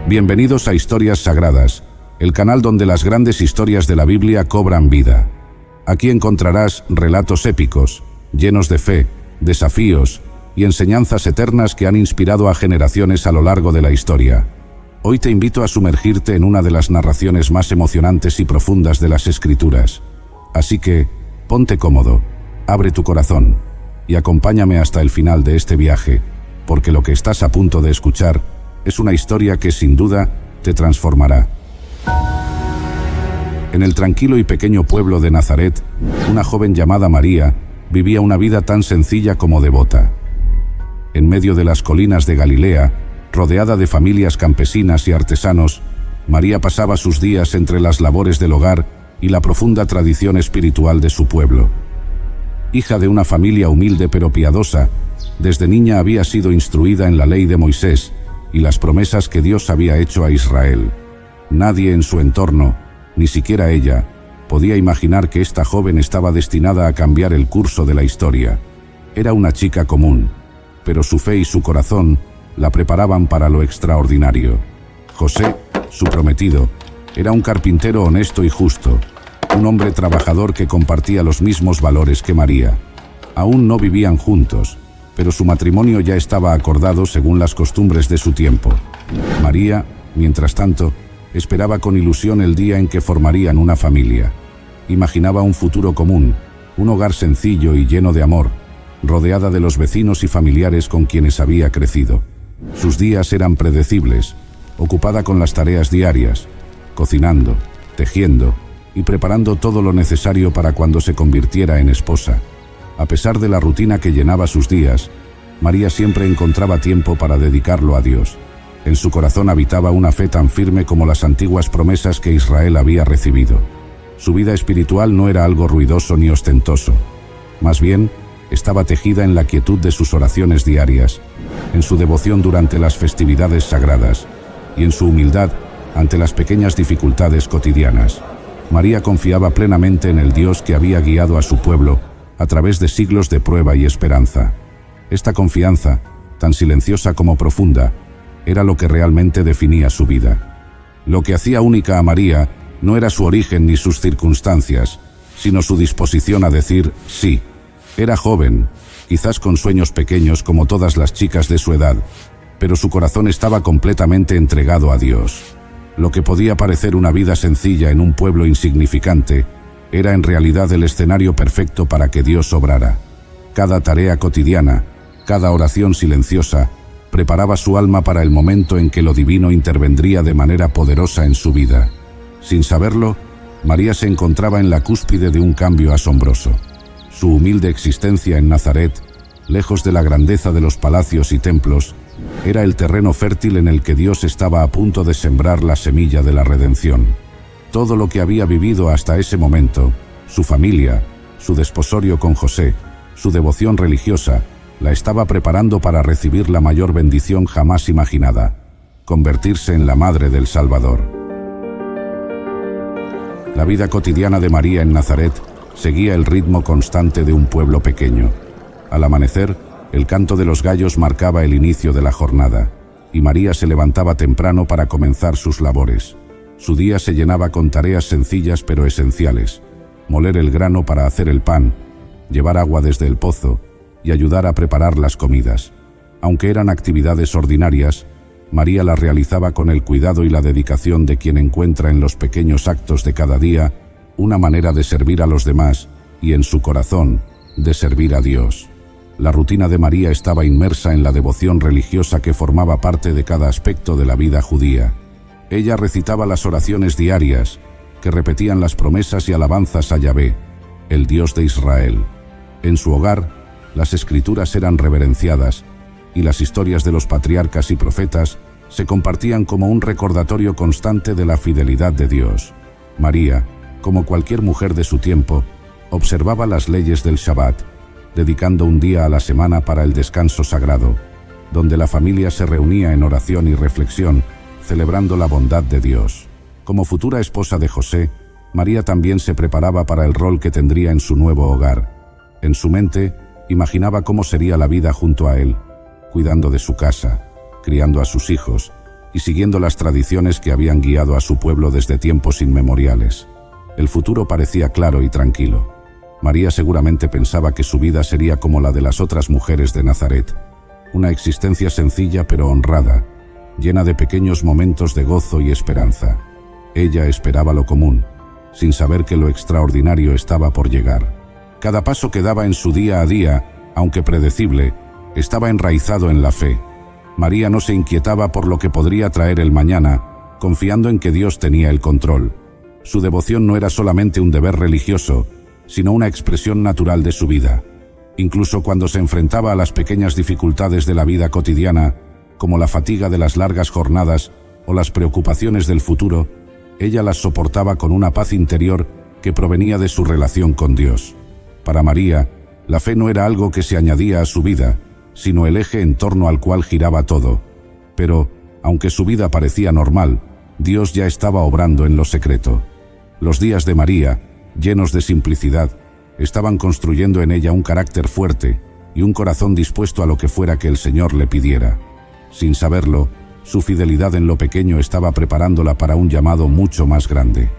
Bienvenidos a Historias Sagradas, el canal donde las grandes historias de la Biblia cobran vida. Aquí encontrarás relatos épicos, llenos de fe, desafíos y enseñanzas eternas que han inspirado a generaciones a lo largo de la historia. Hoy te invito a sumergirte en una de las narraciones más emocionantes y profundas de las Escrituras. Así que, ponte cómodo, abre tu corazón y acompáñame hasta el final de este viaje, porque lo que estás a punto de escuchar es una historia que sin duda te transformará. En el tranquilo y pequeño pueblo de Nazaret, una joven llamada María vivía una vida tan sencilla como devota. En medio de las colinas de Galilea, rodeada de familias campesinas y artesanos, María pasaba sus días entre las labores del hogar y la profunda tradición espiritual de su pueblo. Hija de una familia humilde pero piadosa, desde niña había sido instruida en la ley de Moisés y las promesas que Dios había hecho a Israel. Nadie en su entorno, ni siquiera ella, podía imaginar que esta joven estaba destinada a cambiar el curso de la historia. Era una chica común, pero su fe y su corazón la preparaban para lo extraordinario. José, su prometido, era un carpintero honesto y justo, un hombre trabajador que compartía los mismos valores que María. Aún no vivían juntos, pero su matrimonio ya estaba acordado según las costumbres de su tiempo. María, mientras tanto, esperaba con ilusión el día en que formarían una familia. Imaginaba un futuro común, un hogar sencillo y lleno de amor, rodeada de los vecinos y familiares con quienes había crecido. Sus días eran predecibles, ocupada con las tareas diarias, cocinando, tejiendo y preparando todo lo necesario para cuando se convirtiera en esposa. A pesar de la rutina que llenaba sus días, María siempre encontraba tiempo para dedicarlo a Dios. En su corazón habitaba una fe tan firme como las antiguas promesas que Israel había recibido. Su vida espiritual no era algo ruidoso ni ostentoso. Más bien, estaba tejida en la quietud de sus oraciones diarias, en su devoción durante las festividades sagradas y en su humildad ante las pequeñas dificultades cotidianas. María confiaba plenamente en el Dios que había guiado a su pueblo a través de siglos de prueba y esperanza. Esta confianza, tan silenciosa como profunda, era lo que realmente definía su vida. Lo que hacía única a María no era su origen ni sus circunstancias, sino su disposición a decir sí. Era joven, quizás con sueños pequeños como todas las chicas de su edad, pero su corazón estaba completamente entregado a Dios. Lo que podía parecer una vida sencilla en un pueblo insignificante, era en realidad el escenario perfecto para que Dios obrara. Cada tarea cotidiana, cada oración silenciosa, preparaba su alma para el momento en que lo divino intervendría de manera poderosa en su vida. Sin saberlo, María se encontraba en la cúspide de un cambio asombroso. Su humilde existencia en Nazaret, lejos de la grandeza de los palacios y templos, era el terreno fértil en el que Dios estaba a punto de sembrar la semilla de la redención. Todo lo que había vivido hasta ese momento, su familia, su desposorio con José, su devoción religiosa, la estaba preparando para recibir la mayor bendición jamás imaginada: convertirse en la madre del Salvador. La vida cotidiana de María en Nazaret seguía el ritmo constante de un pueblo pequeño. Al amanecer, el canto de los gallos marcaba el inicio de la jornada, y María se levantaba temprano para comenzar sus labores. Su día se llenaba con tareas sencillas pero esenciales: moler el grano para hacer el pan, llevar agua desde el pozo y ayudar a preparar las comidas. Aunque eran actividades ordinarias, María las realizaba con el cuidado y la dedicación de quien encuentra en los pequeños actos de cada día una manera de servir a los demás y, en su corazón, de servir a Dios. La rutina de María estaba inmersa en la devoción religiosa que formaba parte de cada aspecto de la vida judía. Ella recitaba las oraciones diarias, que repetían las promesas y alabanzas a Yahvé, el Dios de Israel. En su hogar, las escrituras eran reverenciadas, y las historias de los patriarcas y profetas se compartían como un recordatorio constante de la fidelidad de Dios. María, como cualquier mujer de su tiempo, observaba las leyes del Shabbat, dedicando un día a la semana para el descanso sagrado, donde la familia se reunía en oración y reflexión, celebrando la bondad de Dios. Como futura esposa de José, María también se preparaba para el rol que tendría en su nuevo hogar. En su mente, imaginaba cómo sería la vida junto a él, cuidando de su casa, criando a sus hijos y siguiendo las tradiciones que habían guiado a su pueblo desde tiempos inmemoriales. El futuro parecía claro y tranquilo. María seguramente pensaba que su vida sería como la de las otras mujeres de Nazaret, una existencia sencilla pero honrada, llena de pequeños momentos de gozo y esperanza. Ella esperaba lo común, sin saber que lo extraordinario estaba por llegar. Cada paso que daba en su día a día, aunque predecible, estaba enraizado en la fe. María no se inquietaba por lo que podría traer el mañana, confiando en que Dios tenía el control. Su devoción no era solamente un deber religioso, sino una expresión natural de su vida. Incluso cuando se enfrentaba a las pequeñas dificultades de la vida cotidiana, como la fatiga de las largas jornadas o las preocupaciones del futuro, ella las soportaba con una paz interior que provenía de su relación con Dios. Para María, la fe no era algo que se añadía a su vida, sino el eje en torno al cual giraba todo. Pero, aunque su vida parecía normal, Dios ya estaba obrando en lo secreto. Los días de María, llenos de simplicidad, estaban construyendo en ella un carácter fuerte y un corazón dispuesto a lo que fuera que el Señor le pidiera. Sin saberlo, su fidelidad en lo pequeño estaba preparándola para un llamado mucho más grande.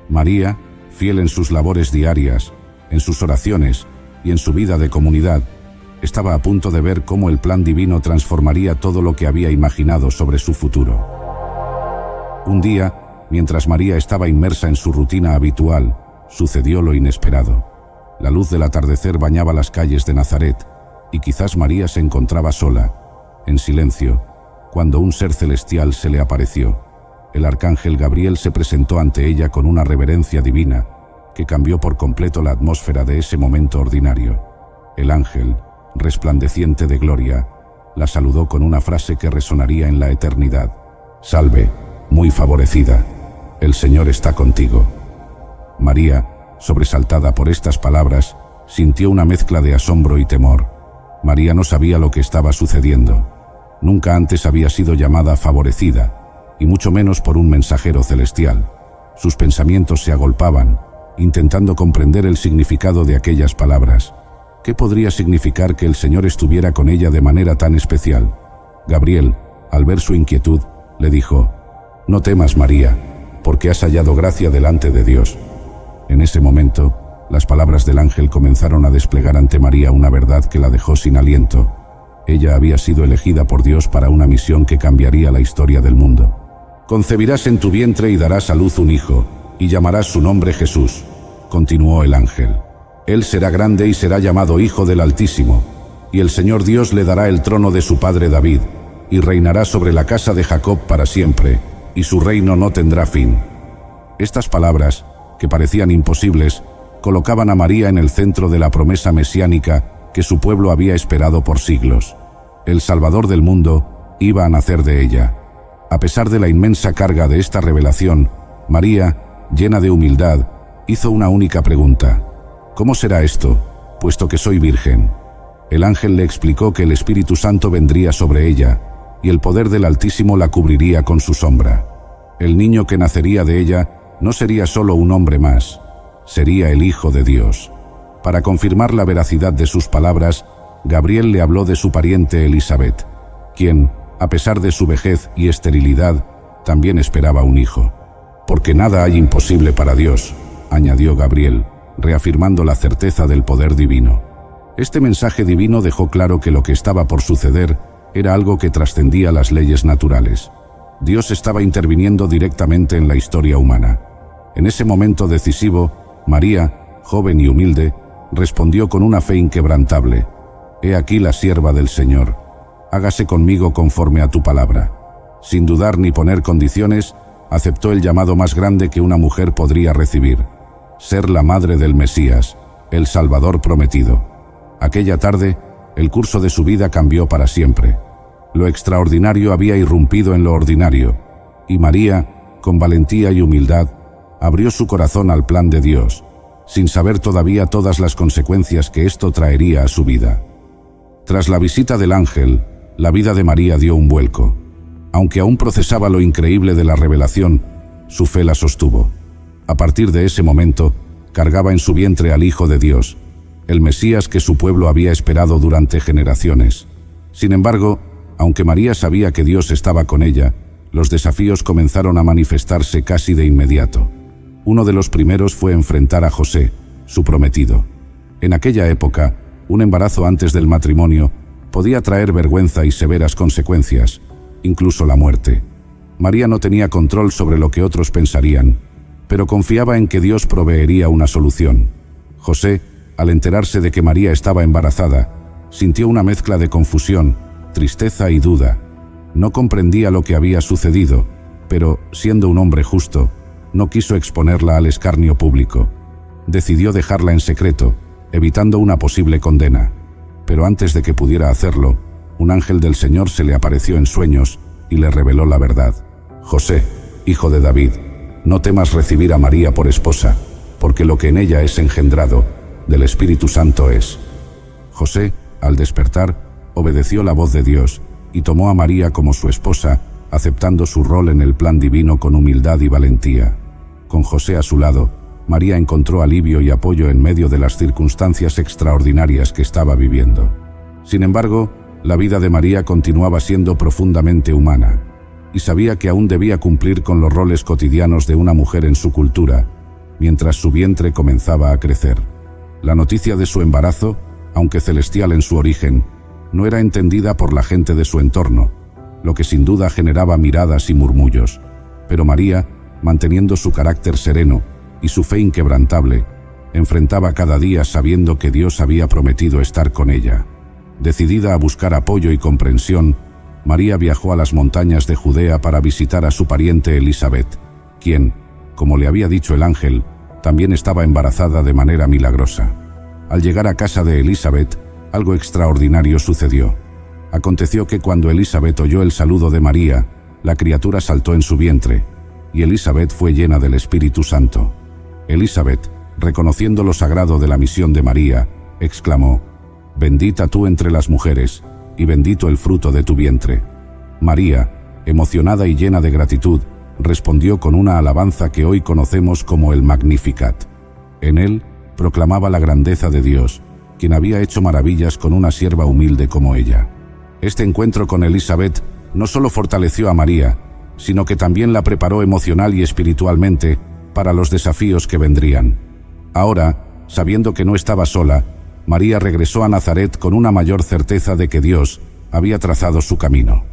María, fiel en sus labores diarias, en sus oraciones y en su vida de comunidad, estaba a punto de ver cómo el plan divino transformaría todo lo que había imaginado sobre su futuro. Un día, mientras María estaba inmersa en su rutina habitual, sucedió lo inesperado. La luz del atardecer bañaba las calles de Nazaret, y quizás María se encontraba sola, en silencio, cuando un ser celestial se le apareció. El arcángel Gabriel se presentó ante ella con una reverencia divina, que cambió por completo la atmósfera de ese momento ordinario. El ángel, resplandeciente de gloria, la saludó con una frase que resonaría en la eternidad: «Salve, muy favorecida, el Señor está contigo». María, sobresaltada por estas palabras, sintió una mezcla de asombro y temor. María no sabía lo que estaba sucediendo. Nunca antes había sido llamada favorecida, y mucho menos por un mensajero celestial. Sus pensamientos se agolpaban, intentando comprender el significado de aquellas palabras. ¿Qué podría significar que el Señor estuviera con ella de manera tan especial? Gabriel, al ver su inquietud, le dijo: «No temas, María, porque has hallado gracia delante de Dios». En ese momento, las palabras del ángel comenzaron a desplegar ante María una verdad que la dejó sin aliento. Ella había sido elegida por Dios para una misión que cambiaría la historia del mundo. «Concebirás en tu vientre y darás a luz un hijo, y llamarás su nombre Jesús», continuó el ángel. «Él será grande y será llamado Hijo del Altísimo, y el Señor Dios le dará el trono de su padre David, y reinará sobre la casa de Jacob para siempre, y su reino no tendrá fin». Estas palabras, que parecían imposibles, colocaban a María en el centro de la promesa mesiánica que su pueblo había esperado por siglos. El Salvador del mundo iba a nacer de ella. A pesar de la inmensa carga de esta revelación, María, llena de humildad, hizo una única pregunta: «¿Cómo será esto, puesto que soy virgen?». El ángel le explicó que el Espíritu Santo vendría sobre ella, y el poder del Altísimo la cubriría con su sombra. El niño que nacería de ella no sería solo un hombre más, sería el Hijo de Dios. Para confirmar la veracidad de sus palabras, Gabriel le habló de su pariente Elisabet, quien, a pesar de su vejez y esterilidad, también esperaba un hijo. «Porque nada hay imposible para Dios», añadió Gabriel, reafirmando la certeza del poder divino. Este mensaje divino dejó claro que lo que estaba por suceder era algo que trascendía las leyes naturales. Dios estaba interviniendo directamente en la historia humana. En ese momento decisivo, María, joven y humilde, respondió con una fe inquebrantable: «He aquí la sierva del Señor. Hágase conmigo conforme a tu palabra». Sin dudar ni poner condiciones, aceptó el llamado más grande que una mujer podría recibir: ser la madre del Mesías, el Salvador prometido. Aquella tarde, el curso de su vida cambió para siempre. Lo extraordinario había irrumpido en lo ordinario, y María, con valentía y humildad, abrió su corazón al plan de Dios, sin saber todavía todas las consecuencias que esto traería a su vida. Tras la visita del ángel, la vida de María dio un vuelco. Aunque aún procesaba lo increíble de la revelación, su fe la sostuvo. A partir de ese momento, cargaba en su vientre al Hijo de Dios, el Mesías que su pueblo había esperado durante generaciones. Sin embargo, aunque María sabía que Dios estaba con ella, Los desafíos comenzaron a manifestarse casi de inmediato. Uno de los primeros fue enfrentar a José, su prometido. En aquella época, un embarazo antes del matrimonio podía traer vergüenza y severas consecuencias, incluso la muerte. María no tenía control sobre lo que otros pensarían, pero confiaba en que Dios proveería una solución. José, al enterarse de que María estaba embarazada, sintió una mezcla de confusión, tristeza y duda. No comprendía lo que había sucedido, pero, siendo un hombre justo, no quiso exponerla al escarnio público. Decidió dejarla en secreto, evitando una posible condena. Pero antes de que pudiera hacerlo, un ángel del Señor se le apareció en sueños y le reveló la verdad. José, hijo de David, no temas recibir a María por esposa, porque lo que en ella es engendrado, del Espíritu Santo es. José, al despertar, obedeció la voz de Dios y tomó a María como su esposa, aceptando su rol en el plan divino con humildad y valentía. Con José a su lado, María encontró alivio y apoyo en medio de las circunstancias extraordinarias que estaba viviendo. Sin embargo, la vida de María continuaba siendo profundamente humana, y sabía que aún debía cumplir con los roles cotidianos de una mujer en su cultura, mientras su vientre comenzaba a crecer. La noticia de su embarazo, aunque celestial en su origen, no era entendida por la gente de su entorno, lo que sin duda generaba miradas y murmullos. Pero María, manteniendo su carácter sereno y su fe inquebrantable, enfrentaba cada día sabiendo que Dios había prometido estar con ella. Decidida a buscar apoyo y comprensión, María viajó a las montañas de Judea para visitar a su pariente Elisabet, quien, como le había dicho el ángel, también estaba embarazada de manera milagrosa. Al llegar a casa de Elisabet, algo extraordinario sucedió. Aconteció que cuando Elisabet oyó el saludo de María, la criatura saltó en su vientre, y Elisabet fue llena del Espíritu Santo. Elisabet, reconociendo lo sagrado de la misión de María, exclamó: «Bendita tú entre las mujeres, y bendito el fruto de tu vientre». María, emocionada y llena de gratitud, respondió con una alabanza que hoy conocemos como el Magnificat. En él, proclamaba la grandeza de Dios, quien había hecho maravillas con una sierva humilde como ella. Este encuentro con Elisabet no solo fortaleció a María, sino que también la preparó emocional y espiritualmente para los desafíos que vendrían. Ahora, sabiendo que no estaba sola, María regresó a Nazaret con una mayor certeza de que Dios había trazado su camino.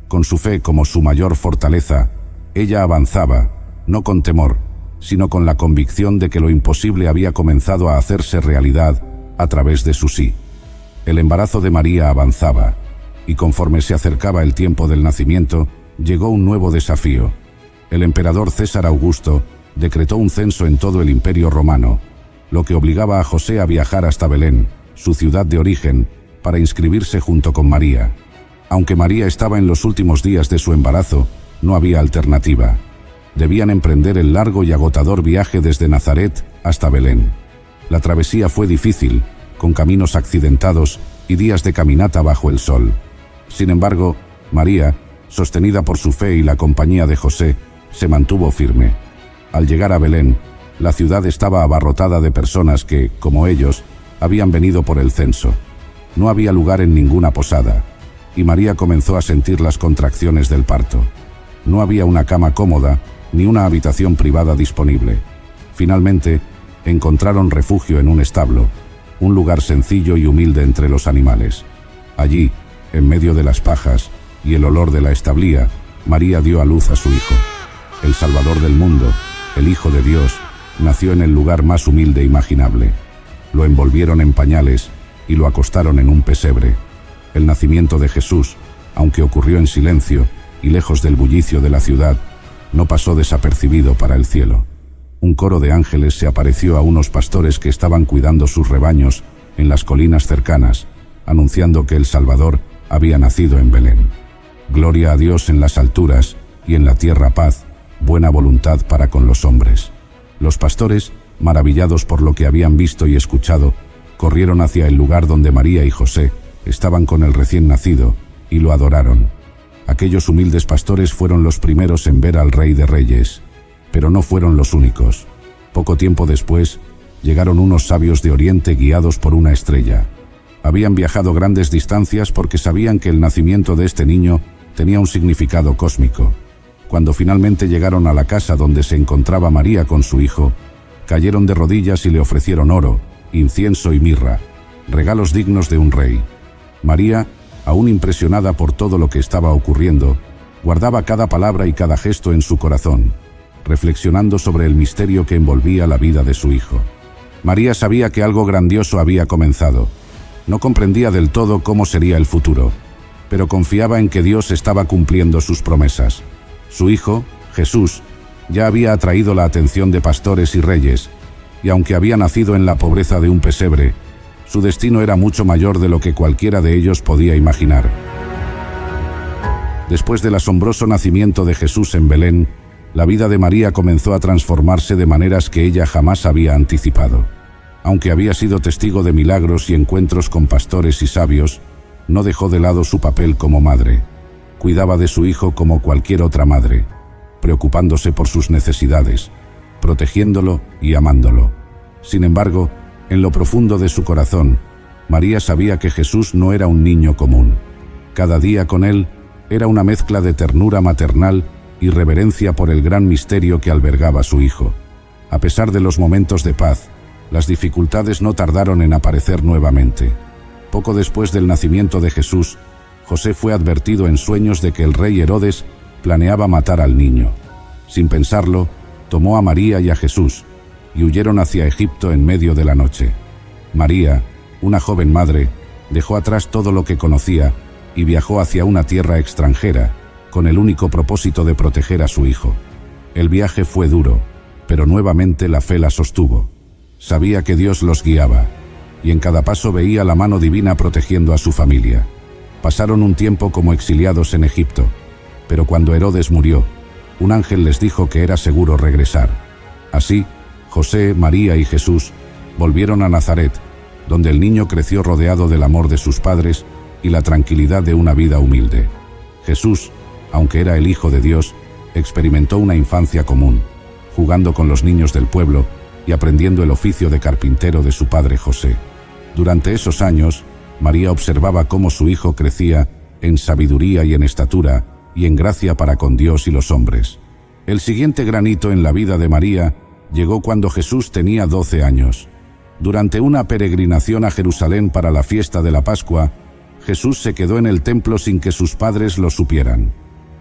Con su fe como su mayor fortaleza, ella avanzaba, no con temor, sino con la convicción de que lo imposible había comenzado a hacerse realidad a través de su sí. El embarazo de María avanzaba, y conforme se acercaba el tiempo del nacimiento, llegó un nuevo desafío. El emperador César Augusto decretó un censo en todo el Imperio Romano, lo que obligaba a José a viajar hasta Belén, su ciudad de origen, para inscribirse junto con María. Aunque María estaba en los últimos días de su embarazo, no había alternativa. Debían emprender el largo y agotador viaje desde Nazaret hasta Belén. La travesía fue difícil, con caminos accidentados y días de caminata bajo el sol. Sin embargo, María, sostenida por su fe y la compañía de José, se mantuvo firme. Al llegar a Belén, la ciudad estaba abarrotada de personas que, como ellos, habían venido por el censo. No había lugar en ninguna posada, y María comenzó a sentir las contracciones del parto. No había una cama cómoda, ni una habitación privada disponible. Finalmente, encontraron refugio en un establo, un lugar sencillo y humilde entre los animales. Allí, en medio de las pajas y el olor de la establía, María dio a luz a su hijo. El Salvador del mundo, el Hijo de Dios, nació en el lugar más humilde imaginable. Lo envolvieron en pañales y lo acostaron en un pesebre. El nacimiento de Jesús, aunque ocurrió en silencio y lejos del bullicio de la ciudad, no pasó desapercibido para el cielo. Un coro de ángeles se apareció a unos pastores que estaban cuidando sus rebaños en las colinas cercanas, anunciando que el Salvador había nacido en Belén. Gloria a Dios en las alturas y en la tierra paz, buena voluntad para con los hombres. Los pastores, maravillados por lo que habían visto y escuchado, corrieron hacia el lugar donde María y José estaban con el recién nacido y lo adoraron. Aquellos humildes pastores fueron los primeros en ver al Rey de Reyes, pero no fueron los únicos. Poco tiempo después, llegaron unos sabios de Oriente guiados por una estrella. Habían viajado grandes distancias porque sabían que el nacimiento de este niño tenía un significado cósmico. Cuando finalmente llegaron a la casa donde se encontraba María con su hijo, cayeron de rodillas y le ofrecieron oro, incienso y mirra, regalos dignos de un rey. María, aún impresionada por todo lo que estaba ocurriendo, guardaba cada palabra y cada gesto en su corazón, reflexionando sobre el misterio que envolvía la vida de su hijo. María sabía que algo grandioso había comenzado. No comprendía del todo cómo sería el futuro, pero confiaba en que Dios estaba cumpliendo sus promesas. Su hijo, Jesús, ya había atraído la atención de pastores y reyes, y aunque había nacido en la pobreza de un pesebre, su destino era mucho mayor de lo que cualquiera de ellos podía imaginar. Después del asombroso nacimiento de Jesús en Belén, la vida de María comenzó a transformarse de maneras que ella jamás había anticipado. Aunque había sido testigo de milagros y encuentros con pastores y sabios, no dejó de lado su papel como madre. Cuidaba de su hijo como cualquier otra madre, preocupándose por sus necesidades, protegiéndolo y amándolo. Sin embargo, en lo profundo de su corazón, María sabía que Jesús no era un niño común. Cada día con él era una mezcla de ternura maternal y reverencia por el gran misterio que albergaba su hijo. A pesar de los momentos de paz, las dificultades no tardaron en aparecer nuevamente. Poco después del nacimiento de Jesús, José fue advertido en sueños de que el rey Herodes planeaba matar al niño. Sin pensarlo, tomó a María y a Jesús y huyeron hacia Egipto en medio de la noche. María, una joven madre, dejó atrás todo lo que conocía y viajó hacia una tierra extranjera, con el único propósito de proteger a su hijo. El viaje fue duro, pero nuevamente la fe la sostuvo. Sabía que Dios los guiaba, y en cada paso veía la mano divina protegiendo a su familia. Pasaron un tiempo como exiliados en Egipto, pero cuando Herodes murió, un ángel les dijo que era seguro regresar. Así, José, María y Jesús volvieron a Nazaret, donde el niño creció rodeado del amor de sus padres y la tranquilidad de una vida humilde. Jesús, aunque era el Hijo de Dios, experimentó una infancia común, jugando con los niños del pueblo y aprendiendo el oficio de carpintero de su padre José. Durante esos años, María observaba cómo su hijo crecía en sabiduría y en estatura y en gracia para con Dios y los hombres. El siguiente gran hito en la vida de María llegó cuando Jesús tenía 12 años. Durante una peregrinación a Jerusalén para la fiesta de la Pascua, Jesús se quedó en el templo sin que sus padres lo supieran.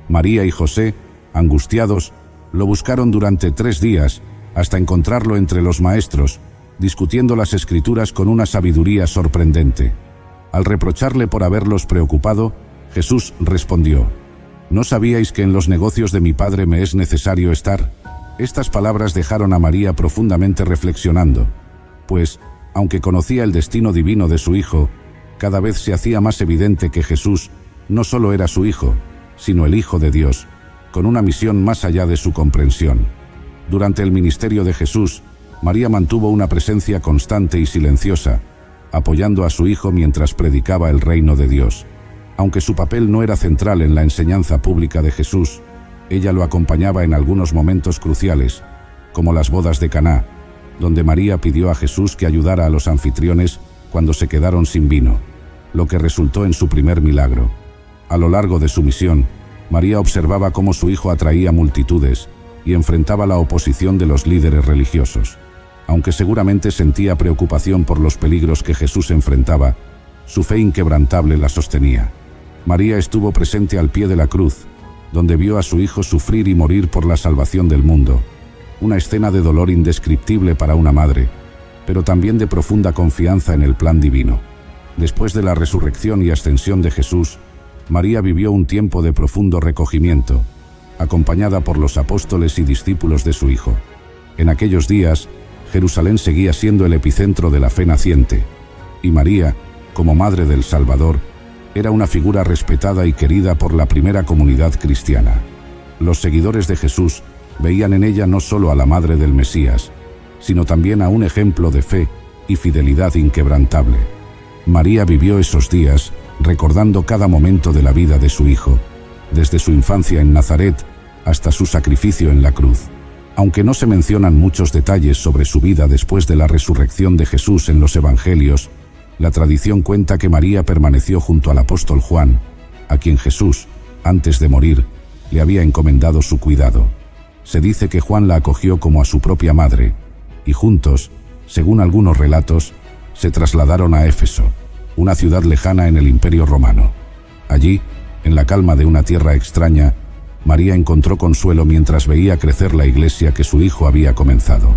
María y José, angustiados, lo buscaron durante 3 días hasta encontrarlo entre los maestros, discutiendo las Escrituras con una sabiduría sorprendente. Al reprocharle por haberlos preocupado, Jesús respondió: ¿No sabíais que en los negocios de mi Padre me es necesario estar? Estas palabras dejaron a María profundamente reflexionando, pues, aunque conocía el destino divino de su hijo, cada vez se hacía más evidente que Jesús no solo era su hijo, sino el Hijo de Dios, con una misión más allá de su comprensión. Durante el ministerio de Jesús, María mantuvo una presencia constante y silenciosa, apoyando a su hijo mientras predicaba el reino de Dios. Aunque su papel no era central en la enseñanza pública de Jesús, ella lo acompañaba en algunos momentos cruciales, como las bodas de Caná, donde María pidió a Jesús que ayudara a los anfitriones cuando se quedaron sin vino, lo que resultó en su primer milagro. A lo largo de su misión, María observaba cómo su hijo atraía multitudes y enfrentaba la oposición de los líderes religiosos. Aunque seguramente sentía preocupación por los peligros que Jesús enfrentaba, su fe inquebrantable la sostenía. María estuvo presente al pie de la cruz, donde vio a su hijo sufrir y morir por la salvación del mundo. Una escena de dolor indescriptible para una madre, pero también de profunda confianza en el plan divino. Después de la resurrección y ascensión de Jesús, María vivió un tiempo de profundo recogimiento, acompañada por los apóstoles y discípulos de su hijo. En aquellos días, Jerusalén seguía siendo el epicentro de la fe naciente, y María, como madre del Salvador, era una figura respetada y querida por la primera comunidad cristiana. Los seguidores de Jesús veían en ella no solo a la madre del Mesías, sino también a un ejemplo de fe y fidelidad inquebrantable. María vivió esos días recordando cada momento de la vida de su hijo, desde su infancia en Nazaret hasta su sacrificio en la cruz. Aunque no se mencionan muchos detalles sobre su vida después de la resurrección de Jesús en los Evangelios, la tradición cuenta que María permaneció junto al apóstol Juan, a quien Jesús, antes de morir, le había encomendado su cuidado. Se dice que Juan la acogió como a su propia madre, y juntos, según algunos relatos, se trasladaron a Éfeso, una ciudad lejana en el Imperio Romano. Allí, en la calma de una tierra extraña, María encontró consuelo mientras veía crecer la iglesia que su hijo había comenzado.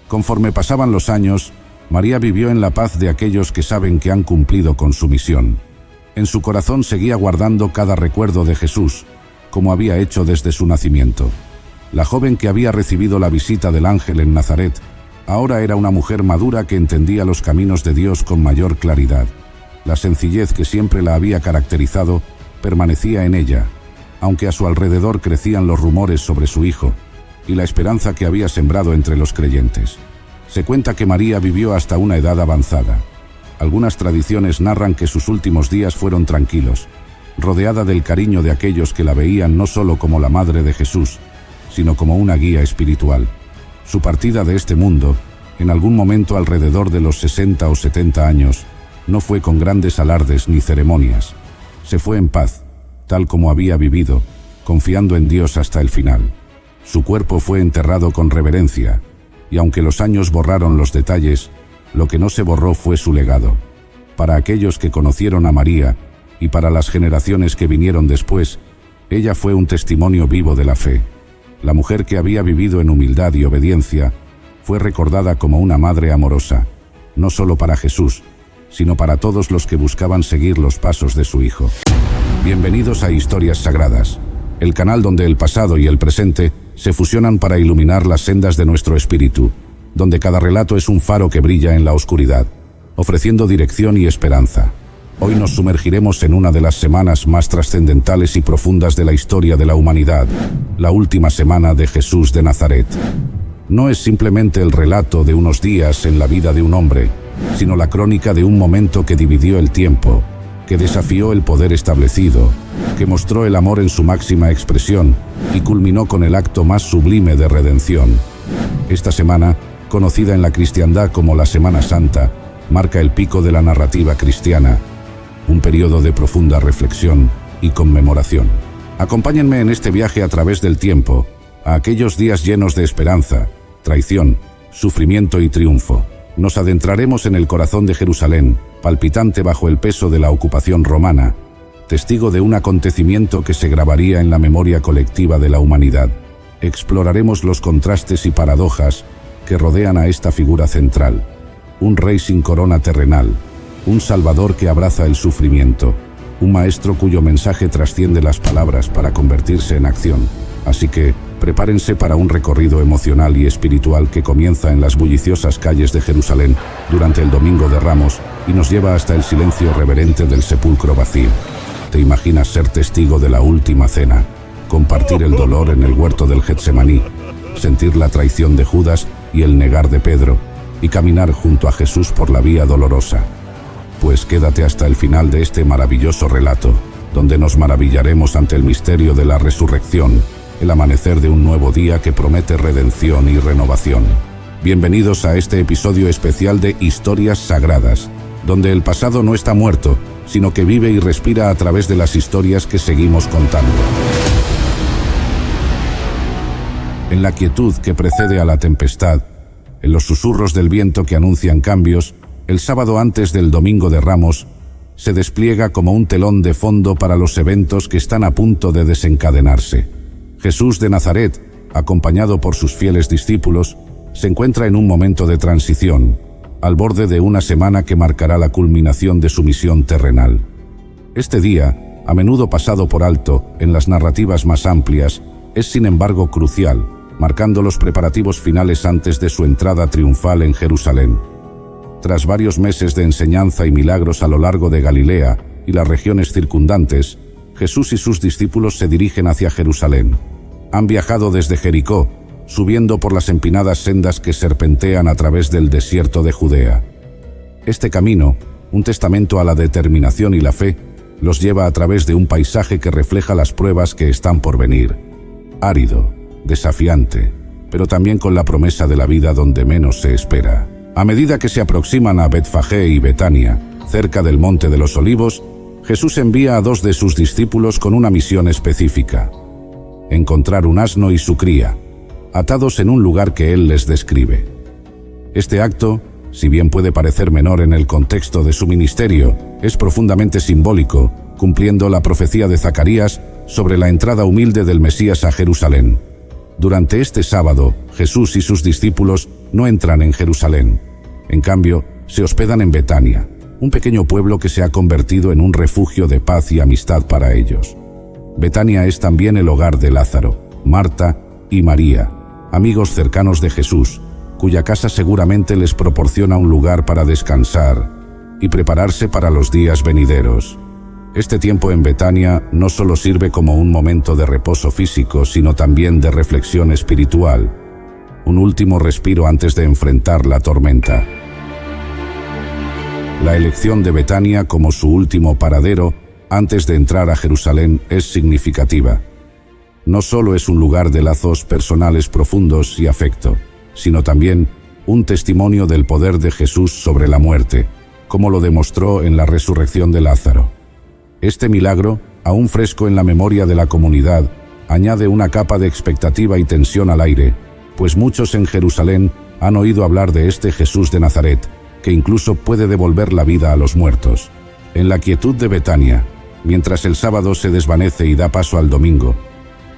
Conforme pasaban los años, María vivió en la paz de aquellos que saben que han cumplido con su misión. En su corazón seguía guardando cada recuerdo de Jesús, como había hecho desde su nacimiento. La joven que había recibido la visita del ángel en Nazaret, ahora era una mujer madura que entendía los caminos de Dios con mayor claridad. La sencillez que siempre la había caracterizado permanecía en ella, aunque a su alrededor crecían los rumores sobre su hijo y la esperanza que había sembrado entre los creyentes. Se cuenta que María vivió hasta una edad avanzada. Algunas tradiciones narran que sus últimos días fueron tranquilos, rodeada del cariño de aquellos que la veían no solo como la madre de Jesús, sino como una guía espiritual. Su partida de este mundo, en algún momento alrededor de los 60 o 70 años, no fue con grandes alardes ni ceremonias. Se fue en paz, tal como había vivido, confiando en Dios hasta el final. Su cuerpo fue enterrado con reverencia, y aunque los años borraron los detalles, lo que no se borró fue su legado. Para aquellos que conocieron a María, y para las generaciones que vinieron después, ella fue un testimonio vivo de la fe. La mujer que había vivido en humildad y obediencia fue recordada como una madre amorosa, no solo para Jesús, sino para todos los que buscaban seguir los pasos de su hijo. Bienvenidos a Historias Sagradas, el canal donde el pasado y el presente se fusionan para iluminar las sendas de nuestro espíritu, donde cada relato es un faro que brilla en la oscuridad, ofreciendo dirección y esperanza. Hoy nos sumergiremos en una de las semanas más trascendentales y profundas de la historia de la humanidad, la última semana de Jesús de Nazaret. No es simplemente el relato de unos días en la vida de un hombre, sino la crónica de un momento que dividió el tiempo, que desafió el poder establecido, que mostró el amor en su máxima expresión y culminó con el acto más sublime de redención. Esta semana, conocida en la cristiandad como la Semana Santa, marca el pico de la narrativa cristiana, un periodo de profunda reflexión y conmemoración. Acompáñenme en este viaje a través del tiempo, a aquellos días llenos de esperanza, traición, sufrimiento y triunfo. Nos adentraremos en el corazón de Jerusalén, palpitante bajo el peso de la ocupación romana, testigo de un acontecimiento que se grabaría en la memoria colectiva de la humanidad. Exploraremos los contrastes y paradojas que rodean a esta figura central, un rey sin corona terrenal, un salvador que abraza el sufrimiento, un maestro cuyo mensaje trasciende las palabras para convertirse en acción. Así que, prepárense para un recorrido emocional y espiritual que comienza en las bulliciosas calles de Jerusalén durante el Domingo de Ramos y nos lleva hasta el silencio reverente del sepulcro vacío. ¿Te imaginas ser testigo de la última cena, compartir el dolor en el huerto del Getsemaní, sentir la traición de Judas y el negar de Pedro, y caminar junto a Jesús por la vía dolorosa? Pues quédate hasta el final de este maravilloso relato, donde nos maravillaremos ante el misterio de la resurrección, el amanecer de un nuevo día que promete redención y renovación. Bienvenidos a este episodio especial de Historias Sagradas, donde el pasado no está muerto, sino que vive y respira a través de las historias que seguimos contando. En la quietud que precede a la tempestad, en los susurros del viento que anuncian cambios, el sábado antes del Domingo de Ramos se despliega como un telón de fondo para los eventos que están a punto de desencadenarse. Jesús de Nazaret, acompañado por sus fieles discípulos, se encuentra en un momento de transición, al borde de una semana que marcará la culminación de su misión terrenal. Este día, a menudo pasado por alto en las narrativas más amplias, es sin embargo crucial, marcando los preparativos finales antes de su entrada triunfal en Jerusalén. Tras varios meses de enseñanza y milagros a lo largo de Galilea y las regiones circundantes, Jesús y sus discípulos se dirigen hacia Jerusalén. Han viajado desde Jericó, subiendo por las empinadas sendas que serpentean a través del desierto de Judea. Este camino, un testamento a la determinación y la fe, los lleva a través de un paisaje que refleja las pruebas que están por venir. Árido, desafiante, pero también con la promesa de la vida donde menos se espera. A medida que se aproximan a Betfagé y Betania, cerca del Monte de los Olivos, Jesús envía a 2 de sus discípulos con una misión específica. encontrar un asno y su cría, atados en un lugar que él les describe. Este acto, si bien puede parecer menor en el contexto de su ministerio, es profundamente simbólico, cumpliendo la profecía de Zacarías sobre la entrada humilde del Mesías a Jerusalén. Durante este sábado, Jesús y sus discípulos no entran en Jerusalén. En cambio, se hospedan en Betania, un pequeño pueblo que se ha convertido en un refugio de paz y amistad para ellos. Betania es también el hogar de Lázaro, Marta y María, amigos cercanos de Jesús, cuya casa seguramente les proporciona un lugar para descansar y prepararse para los días venideros. Este tiempo en Betania no solo sirve como un momento de reposo físico, sino también de reflexión espiritual, un último respiro antes de enfrentar la tormenta. La elección de Betania como su último paradero antes de entrar a Jerusalén es significativa. No solo es un lugar de lazos personales profundos y afecto, sino también un testimonio del poder de Jesús sobre la muerte, como lo demostró en la resurrección de Lázaro. Este milagro, aún fresco en la memoria de la comunidad, añade una capa de expectativa y tensión al aire, pues muchos en Jerusalén han oído hablar de este Jesús de Nazaret, que incluso puede devolver la vida a los muertos. En la quietud de Betania, mientras el sábado se desvanece y da paso al domingo,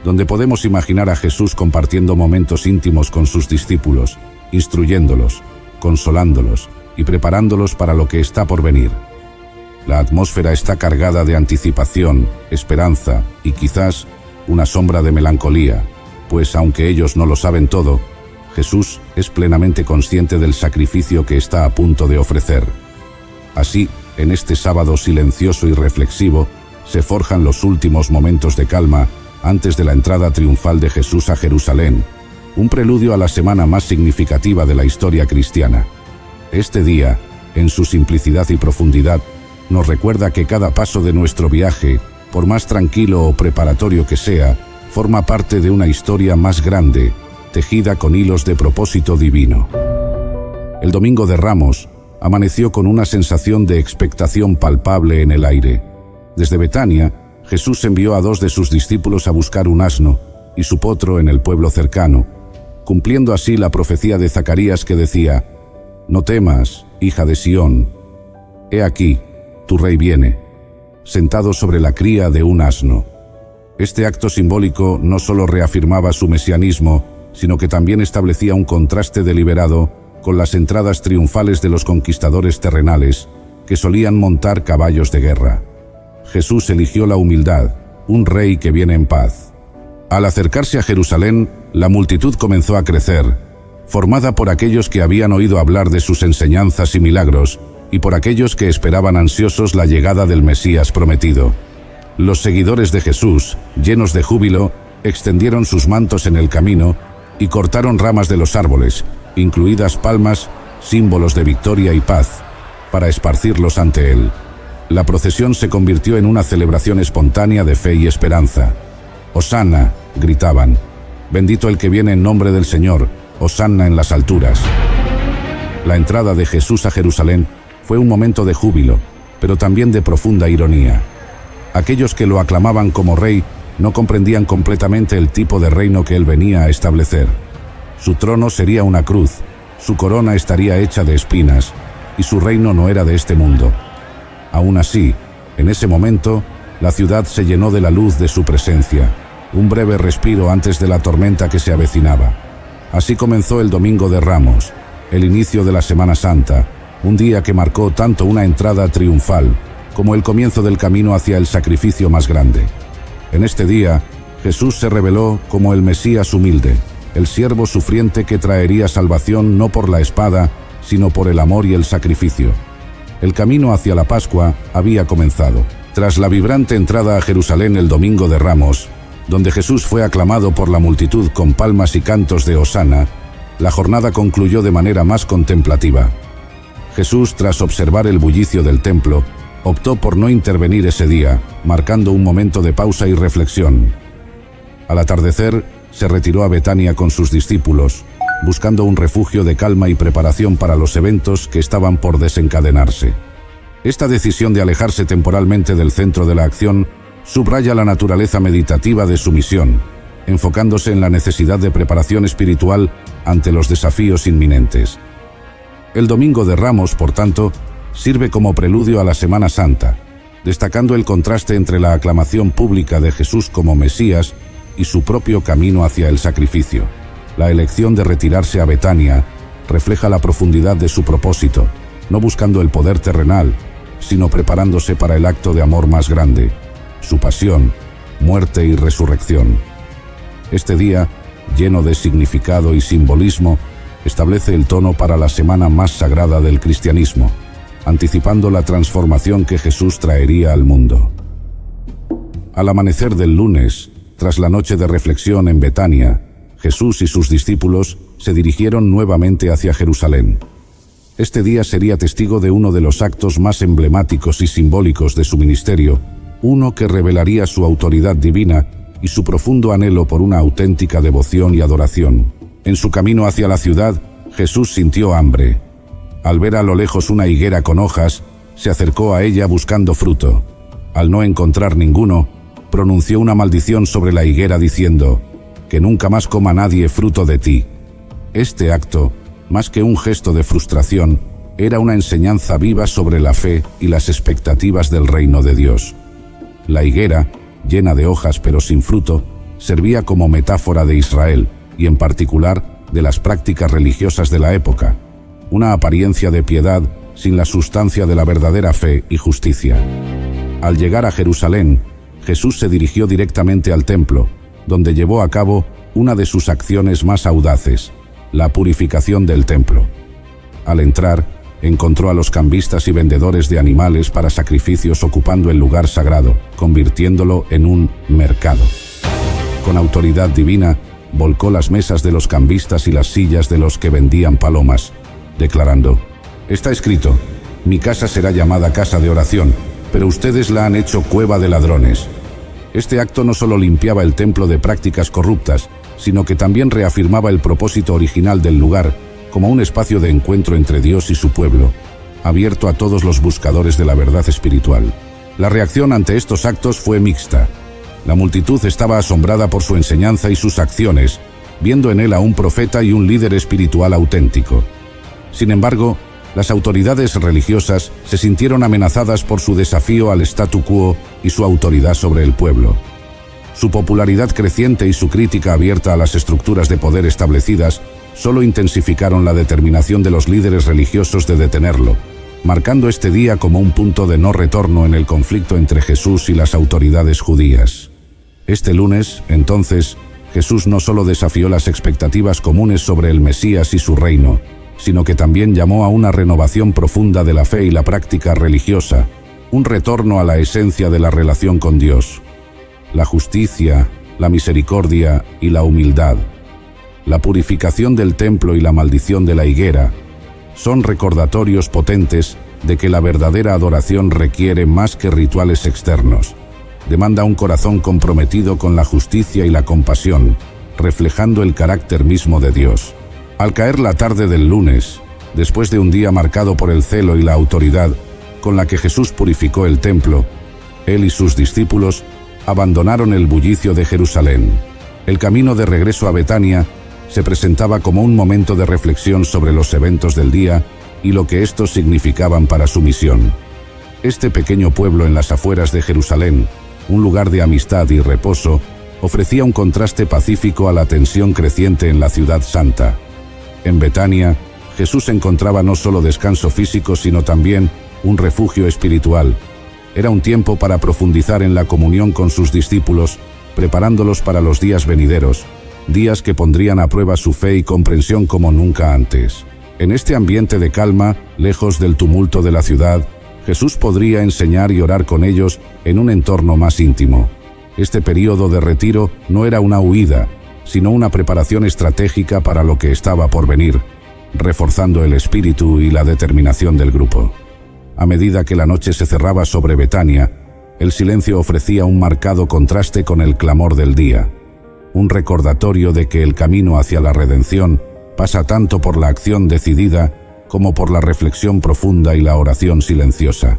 donde podemos imaginar a Jesús compartiendo momentos íntimos con sus discípulos, instruyéndolos, consolándolos y preparándolos para lo que está por venir. La atmósfera está cargada de anticipación, esperanza y quizás una sombra de melancolía, pues aunque ellos no lo saben todo, Jesús es plenamente consciente del sacrificio que está a punto de ofrecer. Así, en este sábado silencioso y reflexivo, se forjan los últimos momentos de calma antes de la entrada triunfal de Jesús a Jerusalén, un preludio a la semana más significativa de la historia cristiana. Este día, en su simplicidad y profundidad, nos recuerda que cada paso de nuestro viaje, por más tranquilo o preparatorio que sea, forma parte de una historia más grande, tejida con hilos de propósito divino. El Domingo de Ramos amaneció con una sensación de expectación palpable en el aire. Desde Betania, Jesús envió a 2 de sus discípulos a buscar un asno y su potro en el pueblo cercano, cumpliendo así la profecía de Zacarías que decía: «No temas, hija de Sión, he aquí, tu rey viene, sentado sobre la cría de un asno». Este acto simbólico no solo reafirmaba su mesianismo, sino que también establecía un contraste deliberado con las entradas triunfales de los conquistadores terrenales, que solían montar caballos de guerra. Jesús eligió la humildad, un rey que viene en paz. Al acercarse a Jerusalén, la multitud comenzó a crecer, formada por aquellos que habían oído hablar de sus enseñanzas y milagros, y por aquellos que esperaban ansiosos la llegada del Mesías prometido. Los seguidores de Jesús, llenos de júbilo, extendieron sus mantos en el camino y cortaron ramas de los árboles, incluidas palmas, símbolos de victoria y paz, para esparcirlos ante él. La procesión se convirtió en una celebración espontánea de fe y esperanza. «Hosana», gritaban, «bendito el que viene en nombre del Señor, Hosana en las alturas». La entrada de Jesús a Jerusalén fue un momento de júbilo, pero también de profunda ironía. Aquellos que lo aclamaban como rey no comprendían completamente el tipo de reino que él venía a establecer. Su trono sería una cruz, su corona estaría hecha de espinas, y su reino no era de este mundo. Aún así, en ese momento, la ciudad se llenó de la luz de su presencia, un breve respiro antes de la tormenta que se avecinaba. Así comenzó el Domingo de Ramos, el inicio de la Semana Santa, un día que marcó tanto una entrada triunfal como el comienzo del camino hacia el sacrificio más grande. En este día, Jesús se reveló como el Mesías humilde, el siervo sufriente que traería salvación no por la espada, sino por el amor y el sacrificio. El camino hacia la Pascua había comenzado. Tras la vibrante entrada a Jerusalén el Domingo de Ramos, donde Jesús fue aclamado por la multitud con palmas y cantos de Hosana, la jornada concluyó de manera más contemplativa. Jesús, tras observar el bullicio del templo, optó por no intervenir ese día, marcando un momento de pausa y reflexión. Al atardecer, se retiró a Betania con sus discípulos, buscando un refugio de calma y preparación para los eventos que estaban por desencadenarse. Esta decisión de alejarse temporalmente del centro de la acción subraya la naturaleza meditativa de su misión, enfocándose en la necesidad de preparación espiritual ante los desafíos inminentes. El Domingo de Ramos, por tanto, sirve como preludio a la Semana Santa, destacando el contraste entre la aclamación pública de Jesús como Mesías y su propio camino hacia el sacrificio. La elección de retirarse a Betania refleja la profundidad de su propósito, no buscando el poder terrenal, sino preparándose para el acto de amor más grande, su pasión, muerte y resurrección. Este día, lleno de significado y simbolismo, establece el tono para la semana más sagrada del cristianismo, anticipando la transformación que Jesús traería al mundo. Al amanecer del lunes, tras la noche de reflexión en Betania, Jesús y sus discípulos se dirigieron nuevamente hacia Jerusalén. Este día sería testigo de uno de los actos más emblemáticos y simbólicos de su ministerio, uno que revelaría su autoridad divina y su profundo anhelo por una auténtica devoción y adoración. En su camino hacia la ciudad, Jesús sintió hambre. Al ver a lo lejos una higuera con hojas, se acercó a ella buscando fruto. Al no encontrar ninguno, pronunció una maldición sobre la higuera diciendo: «Que nunca más coma nadie fruto de ti». Este acto, más que un gesto de frustración, era una enseñanza viva sobre la fe y las expectativas del reino de Dios. La higuera, llena de hojas pero sin fruto, servía como metáfora de Israel y en particular de las prácticas religiosas de la época, una apariencia de piedad sin la sustancia de la verdadera fe y justicia. Al llegar a Jerusalén, Jesús se dirigió directamente al templo, donde llevó a cabo una de sus acciones más audaces, la purificación del templo. Al entrar, encontró a los cambistas y vendedores de animales para sacrificios ocupando el lugar sagrado, convirtiéndolo en un mercado. Con autoridad divina, volcó las mesas de los cambistas y las sillas de los que vendían palomas, declarando: «Está escrito, mi casa será llamada casa de oración, pero ustedes la han hecho cueva de ladrones». Este acto no solo limpiaba el templo de prácticas corruptas, sino que también reafirmaba el propósito original del lugar como un espacio de encuentro entre Dios y su pueblo, abierto a todos los buscadores de la verdad espiritual. La reacción ante estos actos fue mixta. La multitud estaba asombrada por su enseñanza y sus acciones, viendo en él a un profeta y un líder espiritual auténtico. Sin embargo, las autoridades religiosas se sintieron amenazadas por su desafío al statu quo y su autoridad sobre el pueblo. Su popularidad creciente y su crítica abierta a las estructuras de poder establecidas solo intensificaron la determinación de los líderes religiosos de detenerlo, marcando este día como un punto de no retorno en el conflicto entre Jesús y las autoridades judías. Este lunes, entonces, Jesús no solo desafió las expectativas comunes sobre el Mesías y su reino, sino que también llamó a una renovación profunda de la fe y la práctica religiosa, un retorno a la esencia de la relación con Dios. La justicia, la misericordia y la humildad, la purificación del templo y la maldición de la higuera, son recordatorios potentes de que la verdadera adoración requiere más que rituales externos. Demanda un corazón comprometido con la justicia y la compasión, reflejando el carácter mismo de Dios. Al caer la tarde del lunes, después de un día marcado por el celo y la autoridad con la que Jesús purificó el templo, él y sus discípulos abandonaron el bullicio de Jerusalén. El camino de regreso a Betania se presentaba como un momento de reflexión sobre los eventos del día y lo que estos significaban para su misión. Este pequeño pueblo en las afueras de Jerusalén, un lugar de amistad y reposo, ofrecía un contraste pacífico a la tensión creciente en la ciudad santa. En Betania, Jesús encontraba no solo descanso físico, sino también un refugio espiritual. Era un tiempo para profundizar en la comunión con sus discípulos, preparándolos para los días venideros, días que pondrían a prueba su fe y comprensión como nunca antes. En este ambiente de calma, lejos del tumulto de la ciudad, Jesús podría enseñar y orar con ellos en un entorno más íntimo. Este período de retiro no era una huida, sino una preparación estratégica para lo que estaba por venir, reforzando el espíritu y la determinación del grupo. A medida que la noche se cerraba sobre Betania, el silencio ofrecía un marcado contraste con el clamor del día, un recordatorio de que el camino hacia la redención pasa tanto por la acción decidida como por la reflexión profunda y la oración silenciosa.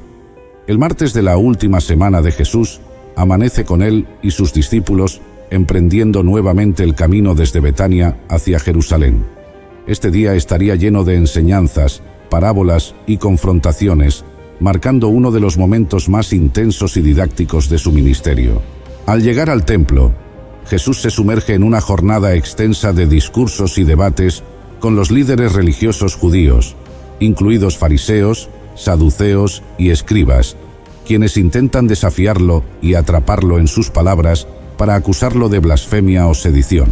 El martes de la última semana de Jesús amanece con él y sus discípulos emprendiendo nuevamente el camino desde Betania hacia Jerusalén. Este día estaría lleno de enseñanzas, parábolas y confrontaciones, marcando uno de los momentos más intensos y didácticos de su ministerio. Al llegar al templo, Jesús se sumerge en una jornada extensa de discursos y debates con los líderes religiosos judíos, incluidos fariseos, saduceos y escribas, quienes intentan desafiarlo y atraparlo en sus palabras para acusarlo de blasfemia o sedición.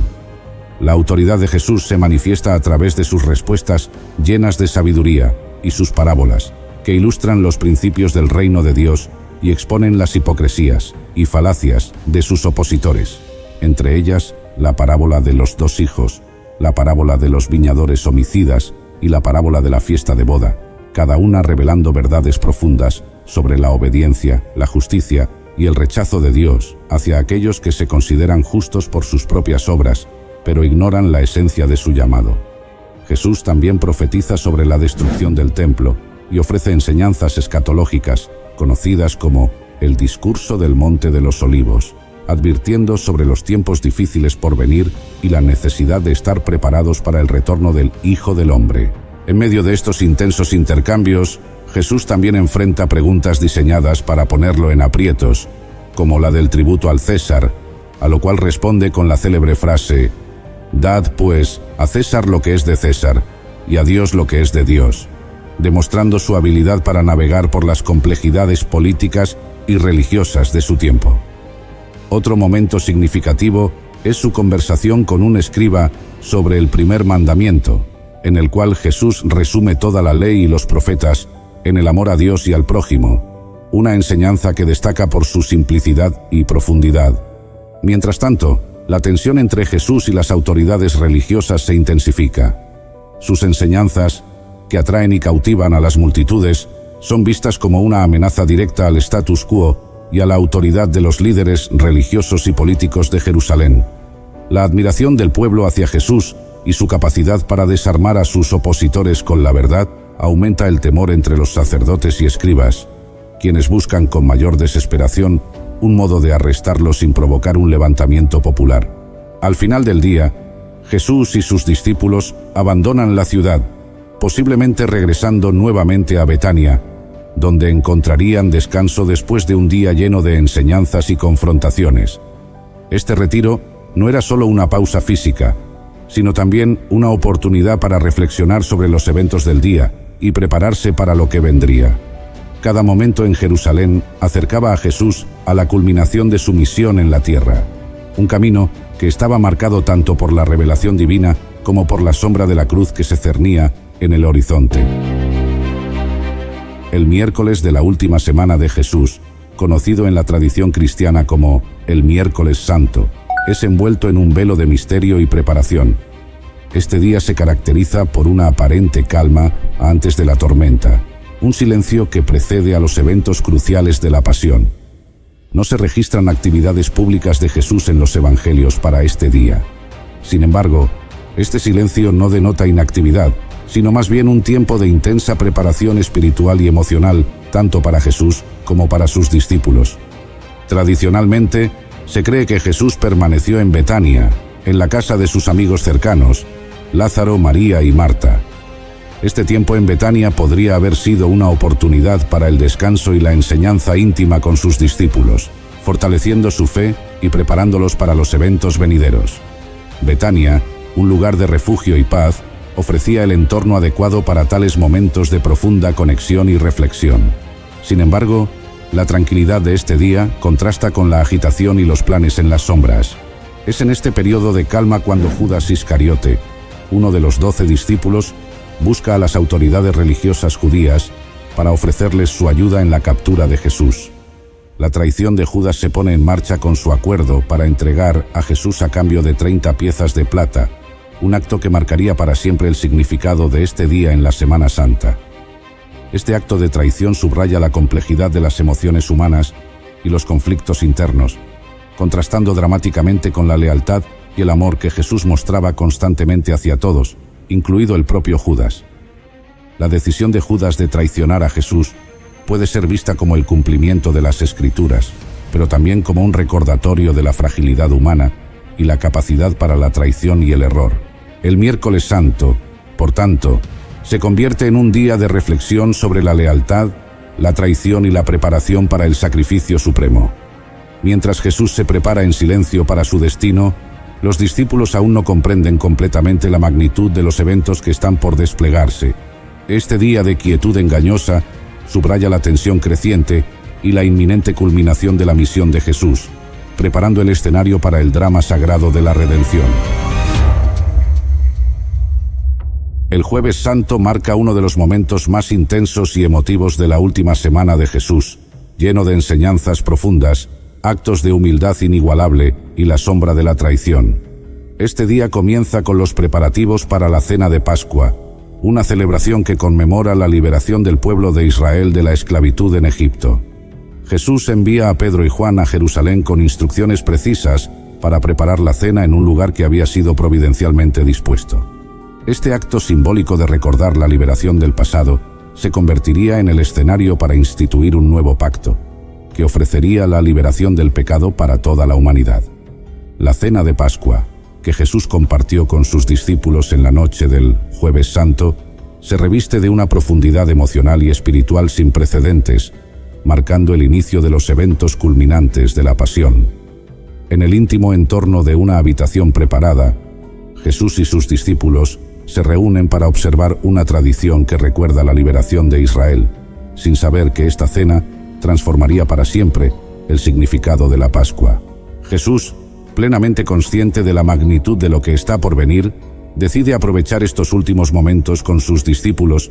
La autoridad de Jesús se manifiesta a través de sus respuestas llenas de sabiduría y sus parábolas, que ilustran los principios del reino de Dios y exponen las hipocresías y falacias de sus opositores, entre ellas la parábola de los 2 hijos, la parábola de los viñadores homicidas y la parábola de la fiesta de boda, cada una revelando verdades profundas sobre la obediencia, la justicia y el rechazo de Dios hacia aquellos que se consideran justos por sus propias obras, pero ignoran la esencia de su llamado. Jesús también profetiza sobre la destrucción del templo y ofrece enseñanzas escatológicas, conocidas como el discurso del Monte de los Olivos, advirtiendo sobre los tiempos difíciles por venir y la necesidad de estar preparados para el retorno del Hijo del Hombre. En medio de estos intensos intercambios, Jesús también enfrenta preguntas diseñadas para ponerlo en aprietos, como la del tributo al César, a lo cual responde con la célebre frase: «Dad, pues, a César lo que es de César, y a Dios lo que es de Dios», demostrando su habilidad para navegar por las complejidades políticas y religiosas de su tiempo. Otro momento significativo es su conversación con un escriba sobre el primer mandamiento, en el cual Jesús resume toda la ley y los profetas en el amor a Dios y al prójimo, una enseñanza que destaca por su simplicidad y profundidad. Mientras tanto, la tensión entre Jesús y las autoridades religiosas se intensifica. Sus enseñanzas, que atraen y cautivan a las multitudes, son vistas como una amenaza directa al status quo y a la autoridad de los líderes religiosos y políticos de Jerusalén. La admiración del pueblo hacia Jesús y su capacidad para desarmar a sus opositores con la verdad aumenta el temor entre los sacerdotes y escribas, quienes buscan con mayor desesperación un modo de arrestarlo sin provocar un levantamiento popular. Al final del día, Jesús y sus discípulos abandonan la ciudad, posiblemente regresando nuevamente a Betania, donde encontrarían descanso después de un día lleno de enseñanzas y confrontaciones. Este retiro no era solo una pausa física, sino también una oportunidad para reflexionar sobre los eventos del día y prepararse para lo que vendría. Cada momento en Jerusalén acercaba a Jesús a la culminación de su misión en la tierra, un camino que estaba marcado tanto por la revelación divina como por la sombra de la cruz que se cernía en el horizonte. El miércoles de la última semana de Jesús, conocido en la tradición cristiana como el Miércoles Santo, es envuelto en un velo de misterio y preparación. Este día se caracteriza por una aparente calma antes de la tormenta, un silencio que precede a los eventos cruciales de la pasión. No se registran actividades públicas de Jesús en los evangelios para este día. Sin embargo, este silencio no denota inactividad, sino más bien un tiempo de intensa preparación espiritual y emocional, tanto para Jesús como para sus discípulos. Tradicionalmente, se cree que Jesús permaneció en Betania, en la casa de sus amigos cercanos, Lázaro, María y Marta. Este tiempo en Betania podría haber sido una oportunidad para el descanso y la enseñanza íntima con sus discípulos, fortaleciendo su fe y preparándolos para los eventos venideros. Betania, un lugar de refugio y paz, ofrecía el entorno adecuado para tales momentos de profunda conexión y reflexión. Sin embargo, la tranquilidad de este día contrasta con la agitación y los planes en las sombras. Es en este periodo de calma cuando Judas Iscariote, uno de los 12 discípulos, busca a las autoridades religiosas judías para ofrecerles su ayuda en la captura de Jesús. La traición de Judas se pone en marcha con su acuerdo para entregar a Jesús a cambio de 30 piezas de plata, un acto que marcaría para siempre el significado de este día en la Semana Santa. Este acto de traición subraya la complejidad de las emociones humanas y los conflictos internos, contrastando dramáticamente con la lealtad y el amor que Jesús mostraba constantemente hacia todos, incluido el propio Judas. La decisión de Judas de traicionar a Jesús puede ser vista como el cumplimiento de las Escrituras, pero también como un recordatorio de la fragilidad humana y la capacidad para la traición y el error. El miércoles santo, por tanto, se convierte en un día de reflexión sobre la lealtad, la traición y la preparación para el sacrificio supremo. Mientras Jesús se prepara en silencio para su destino, los discípulos aún no comprenden completamente la magnitud de los eventos que están por desplegarse. Este día de quietud engañosa subraya la tensión creciente y la inminente culminación de la misión de Jesús, preparando el escenario para el drama sagrado de la redención. El Jueves Santo marca uno de los momentos más intensos y emotivos de la última semana de Jesús, lleno de enseñanzas profundas, actos de humildad inigualable y la sombra de la traición. Este día comienza con los preparativos para la Cena de Pascua, una celebración que conmemora la liberación del pueblo de Israel de la esclavitud en Egipto. Jesús envía a Pedro y Juan a Jerusalén con instrucciones precisas para preparar la cena en un lugar que había sido providencialmente dispuesto. Este acto simbólico de recordar la liberación del pasado se convertiría en el escenario para instituir un nuevo pacto, que ofrecería la liberación del pecado para toda la humanidad. La Cena de Pascua, que Jesús compartió con sus discípulos en la noche del Jueves Santo, se reviste de una profundidad emocional y espiritual sin precedentes, marcando el inicio de los eventos culminantes de la Pasión. En el íntimo entorno de una habitación preparada, Jesús y sus discípulos se reúnen para observar una tradición que recuerda la liberación de Israel, sin saber que esta cena transformaría para siempre el significado de la Pascua. Jesús, plenamente consciente de la magnitud de lo que está por venir, decide aprovechar estos últimos momentos con sus discípulos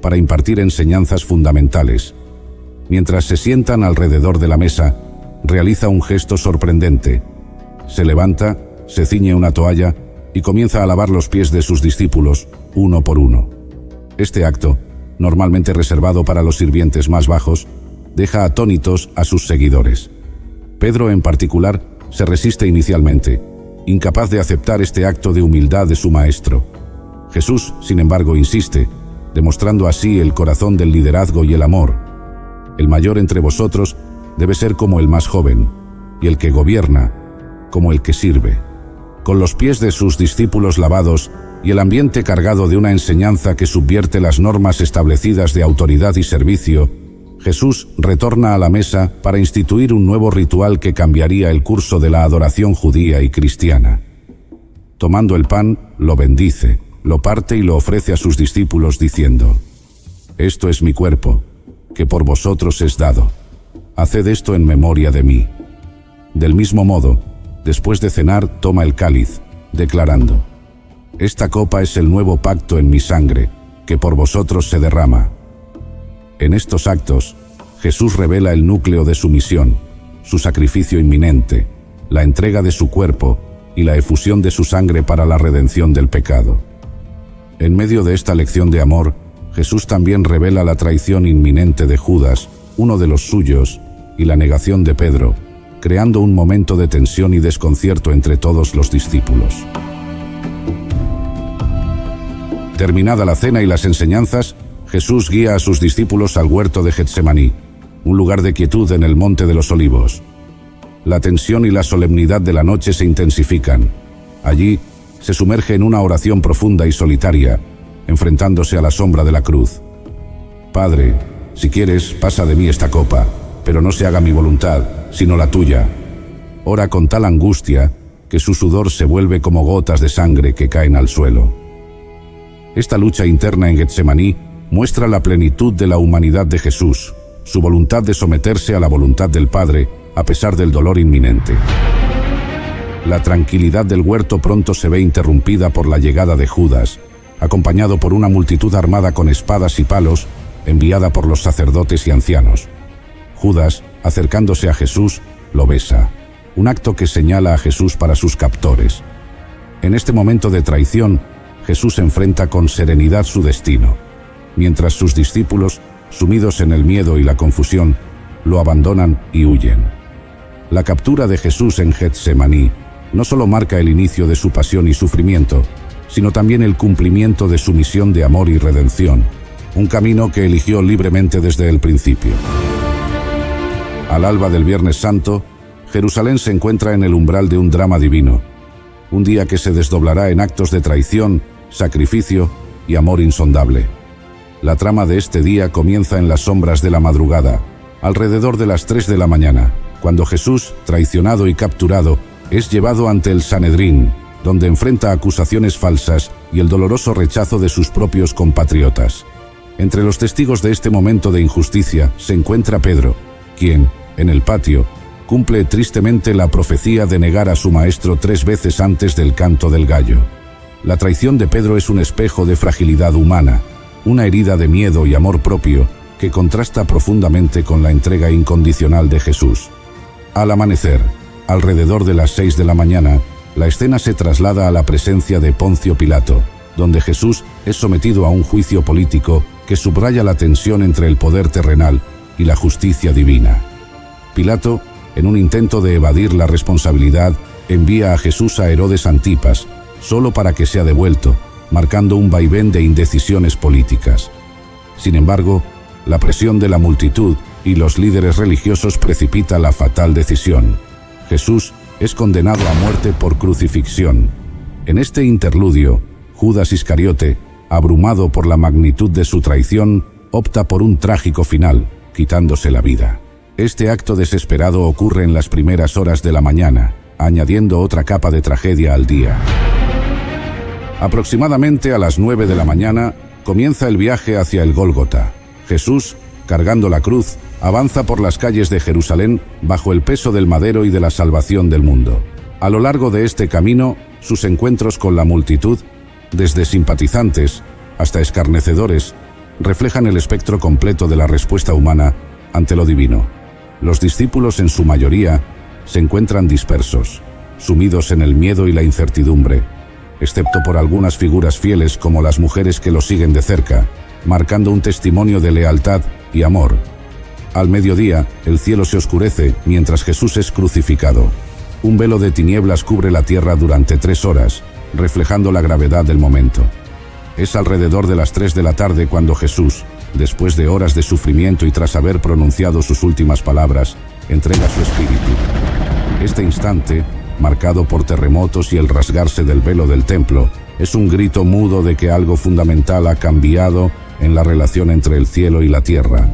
para impartir enseñanzas fundamentales. Mientras se sientan alrededor de la mesa, realiza un gesto sorprendente. Se levanta, se ciñe una toalla y comienza a lavar los pies de sus discípulos, uno por uno. Este acto, normalmente reservado para los sirvientes más bajos, deja atónitos a sus seguidores. Pedro, en particular, se resiste inicialmente, incapaz de aceptar este acto de humildad de su maestro. Jesús, sin embargo, insiste, demostrando así el corazón del liderazgo y el amor. El mayor entre vosotros debe ser como el más joven, y el que gobierna como el que sirve. Con los pies de sus discípulos lavados y el ambiente cargado de una enseñanza que subvierte las normas establecidas de autoridad y servicio, Jesús retorna a la mesa para instituir un nuevo ritual que cambiaría el curso de la adoración judía y cristiana. Tomando el pan, lo bendice, lo parte y lo ofrece a sus discípulos diciendo: «Esto es mi cuerpo, que por vosotros es dado. Haced esto en memoria de mí». Del mismo modo, después de cenar, toma el cáliz, declarando: «Esta copa es el nuevo pacto en mi sangre, que por vosotros se derrama». En estos actos, Jesús revela el núcleo de su misión, su sacrificio inminente, la entrega de su cuerpo y la efusión de su sangre para la redención del pecado. En medio de esta lección de amor, Jesús también revela la traición inminente de Judas, uno de los suyos, y la negación de Pedro, creando un momento de tensión y desconcierto entre todos los discípulos. Terminada la cena y las enseñanzas, Jesús guía a sus discípulos al huerto de Getsemaní, un lugar de quietud en el Monte de los Olivos. La tensión y la solemnidad de la noche se intensifican. Allí, se sumerge en una oración profunda y solitaria, enfrentándose a la sombra de la cruz. «Padre, si quieres, pasa de mí esta copa, pero no se haga mi voluntad, sino la tuya». Ora con tal angustia que su sudor se vuelve como gotas de sangre que caen al suelo. Esta lucha interna en Getsemaní muestra la plenitud de la humanidad de Jesús, su voluntad de someterse a la voluntad del Padre a pesar del dolor inminente. La tranquilidad del huerto pronto se ve interrumpida por la llegada de Judas, acompañado por una multitud armada con espadas y palos, enviada por los sacerdotes y ancianos. Judas, acercándose a Jesús, lo besa, un acto que señala a Jesús para sus captores. En este momento de traición, Jesús enfrenta con serenidad su destino, mientras sus discípulos, sumidos en el miedo y la confusión, lo abandonan y huyen. La captura de Jesús en Getsemaní no solo marca el inicio de su pasión y sufrimiento, sino también el cumplimiento de su misión de amor y redención, un camino que eligió libremente desde el principio. Al alba del Viernes Santo, Jerusalén se encuentra en el umbral de un drama divino, un día que se desdoblará en actos de traición, sacrificio y amor insondable. La trama de este día comienza en las sombras de la madrugada, alrededor de las 3 de la mañana, cuando Jesús, traicionado y capturado, es llevado ante el Sanedrín, donde enfrenta acusaciones falsas y el doloroso rechazo de sus propios compatriotas. Entre los testigos de este momento de injusticia se encuentra Pedro, quien, en el patio, cumple tristemente la profecía de negar a su maestro 3 veces antes del canto del gallo. La traición de Pedro es un espejo de fragilidad humana, una herida de miedo y amor propio que contrasta profundamente con la entrega incondicional de Jesús. Al amanecer, alrededor de las 6 de la mañana, la escena se traslada a la presencia de Poncio Pilato, donde Jesús es sometido a un juicio político que subraya la tensión entre el poder terrenal y la justicia divina. Pilato, en un intento de evadir la responsabilidad, envía a Jesús a Herodes Antipas, solo para que sea devuelto, marcando un vaivén de indecisiones políticas. Sin embargo, la presión de la multitud y los líderes religiosos precipita la fatal decisión. Jesús es condenado a muerte por crucifixión. En este interludio, Judas Iscariote, abrumado por la magnitud de su traición, opta por un trágico final, quitándose la vida. Este acto desesperado ocurre en las primeras horas de la mañana, añadiendo otra capa de tragedia al día. Aproximadamente a las 9 de la mañana, comienza el viaje hacia el Gólgota. Jesús, cargando la cruz, avanza por las calles de Jerusalén bajo el peso del madero y de la salvación del mundo. A lo largo de este camino, sus encuentros con la multitud, desde simpatizantes hasta escarnecedores, reflejan el espectro completo de la respuesta humana ante lo divino. Los discípulos, en su mayoría, se encuentran dispersos, sumidos en el miedo y la incertidumbre, excepto por algunas figuras fieles como las mujeres que lo siguen de cerca, marcando un testimonio de lealtad y amor. Al mediodía, el cielo se oscurece mientras Jesús es crucificado. Un velo de tinieblas cubre la tierra durante 3 horas, reflejando la gravedad del momento. Es alrededor de las 3 de la tarde cuando Jesús, después de horas de sufrimiento y tras haber pronunciado sus últimas palabras, entrega su espíritu. Este instante, marcado por terremotos y el rasgarse del velo del templo, es un grito mudo de que algo fundamental ha cambiado en la relación entre el cielo y la tierra.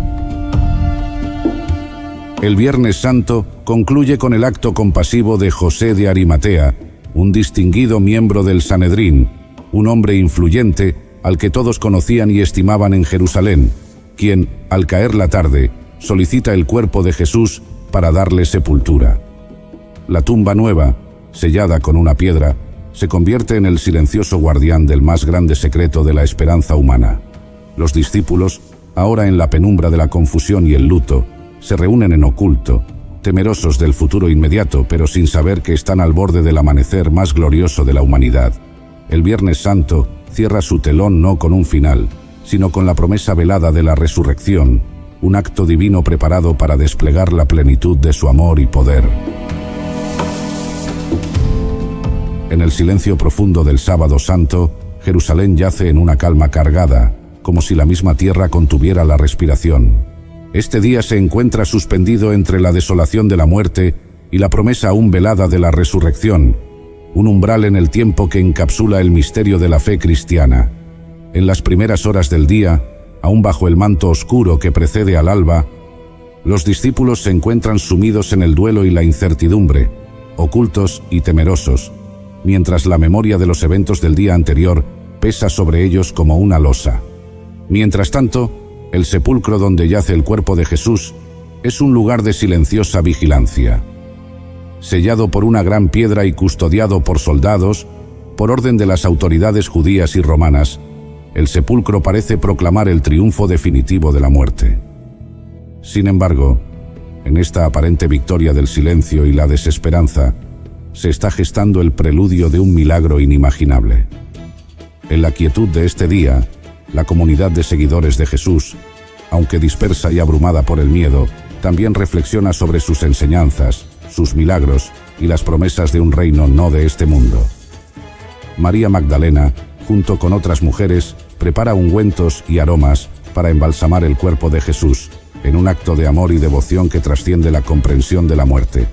El Viernes Santo concluye con el acto compasivo de José de Arimatea, un distinguido miembro del Sanedrín, un hombre influyente al que todos conocían y estimaban en Jerusalén, quien, al caer la tarde, solicita el cuerpo de Jesús para darle sepultura. La tumba nueva, sellada con una piedra, se convierte en el silencioso guardián del más grande secreto de la esperanza humana. Los discípulos, ahora en la penumbra de la confusión y el luto, se reúnen en oculto, temerosos del futuro inmediato, pero sin saber que están al borde del amanecer más glorioso de la humanidad. El Viernes Santo cierra su telón no con un final, sino con la promesa velada de la resurrección, un acto divino preparado para desplegar la plenitud de su amor y poder. En el silencio profundo del Sábado Santo, Jerusalén yace en una calma cargada, como si la misma tierra contuviera la respiración. Este día se encuentra suspendido entre la desolación de la muerte y la promesa aún velada de la resurrección, un umbral en el tiempo que encapsula el misterio de la fe cristiana. En las primeras horas del día, aún bajo el manto oscuro que precede al alba, los discípulos se encuentran sumidos en el duelo y la incertidumbre, ocultos y temerosos, mientras la memoria de los eventos del día anterior pesa sobre ellos como una losa. Mientras tanto, el sepulcro donde yace el cuerpo de Jesús es un lugar de silenciosa vigilancia. Sellado por una gran piedra y custodiado por soldados, por orden de las autoridades judías y romanas, el sepulcro parece proclamar el triunfo definitivo de la muerte. Sin embargo, en esta aparente victoria del silencio y la desesperanza, se está gestando el preludio de un milagro inimaginable. En la quietud de este día, la comunidad de seguidores de Jesús, aunque dispersa y abrumada por el miedo, también reflexiona sobre sus enseñanzas, sus milagros y las promesas de un reino no de este mundo. María Magdalena, junto con otras mujeres, prepara ungüentos y aromas para embalsamar el cuerpo de Jesús, en un acto de amor y devoción que trasciende la comprensión de la muerte.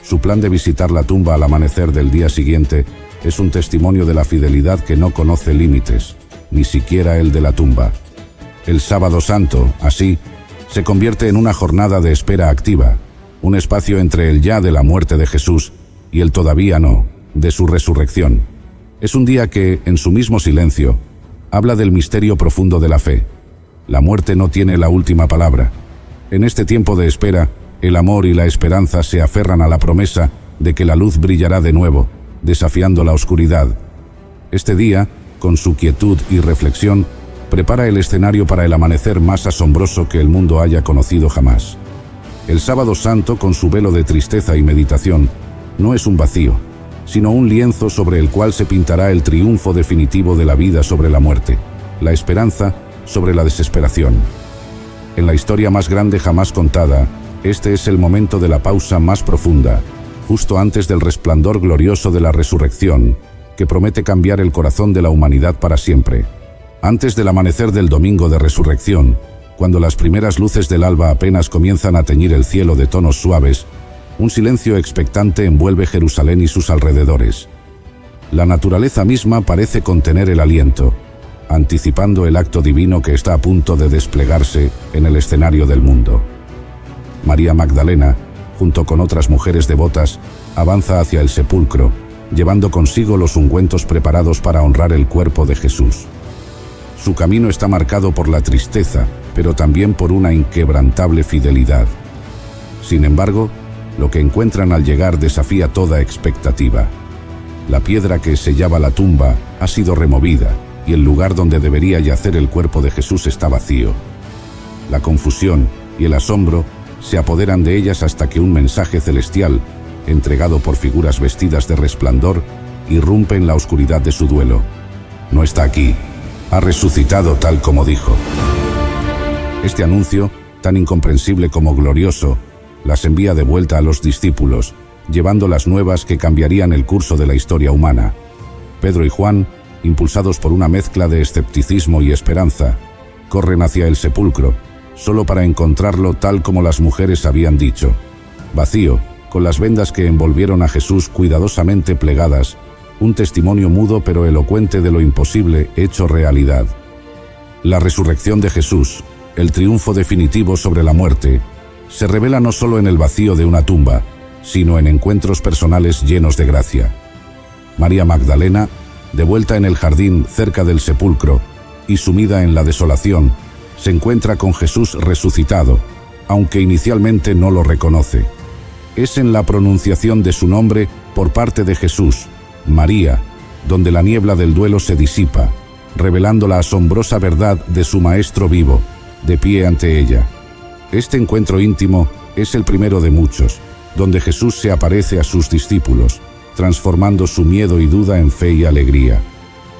Su plan de visitar la tumba al amanecer del día siguiente es un testimonio de la fidelidad que no conoce límites, ni siquiera el de la tumba. El Sábado Santo, así, se convierte en una jornada de espera activa, un espacio entre el ya de la muerte de Jesús y el todavía no, de su resurrección. Es un día que, en su mismo silencio, habla del misterio profundo de la fe. La muerte no tiene la última palabra. En este tiempo de espera, el amor y la esperanza se aferran a la promesa de que la luz brillará de nuevo, desafiando la oscuridad. Este día, con su quietud y reflexión, prepara el escenario para el amanecer más asombroso que el mundo haya conocido jamás. El Sábado Santo, con su velo de tristeza y meditación, no es un vacío, sino un lienzo sobre el cual se pintará el triunfo definitivo de la vida sobre la muerte, la esperanza sobre la desesperación. En la historia más grande jamás contada, este es el momento de la pausa más profunda, justo antes del resplandor glorioso de la resurrección, que promete cambiar el corazón de la humanidad para siempre. Antes del amanecer del domingo de resurrección, cuando las primeras luces del alba apenas comienzan a teñir el cielo de tonos suaves, un silencio expectante envuelve Jerusalén y sus alrededores. La naturaleza misma parece contener el aliento, anticipando el acto divino que está a punto de desplegarse en el escenario del mundo. María Magdalena, junto con otras mujeres devotas, avanza hacia el sepulcro, llevando consigo los ungüentos preparados para honrar el cuerpo de Jesús. Su camino está marcado por la tristeza, pero también por una inquebrantable fidelidad. Sin embargo, lo que encuentran al llegar desafía toda expectativa. La piedra que sellaba la tumba ha sido removida y el lugar donde debería yacer el cuerpo de Jesús está vacío. La confusión y el asombro se apoderan de ellas hasta que un mensaje celestial, entregado por figuras vestidas de resplandor, irrumpe en la oscuridad de su duelo. No está aquí, ha resucitado tal como dijo. Este anuncio, tan incomprensible como glorioso, las envía de vuelta a los discípulos, llevando las nuevas que cambiarían el curso de la historia humana. Pedro y Juan, impulsados por una mezcla de escepticismo y esperanza, corren hacia el sepulcro, solo para encontrarlo tal como las mujeres habían dicho, vacío, con las vendas que envolvieron a Jesús cuidadosamente plegadas, un testimonio mudo pero elocuente de lo imposible hecho realidad. La resurrección de Jesús, el triunfo definitivo sobre la muerte, se revela no solo en el vacío de una tumba, sino en encuentros personales llenos de gracia. María Magdalena, de vuelta en el jardín cerca del sepulcro y sumida en la desolación, se encuentra con Jesús resucitado, aunque inicialmente no lo reconoce. Es en la pronunciación de su nombre por parte de Jesús, María, donde la niebla del duelo se disipa, revelando la asombrosa verdad de su Maestro vivo, de pie ante ella. Este encuentro íntimo es el primero de muchos, donde Jesús se aparece a sus discípulos, transformando su miedo y duda en fe y alegría.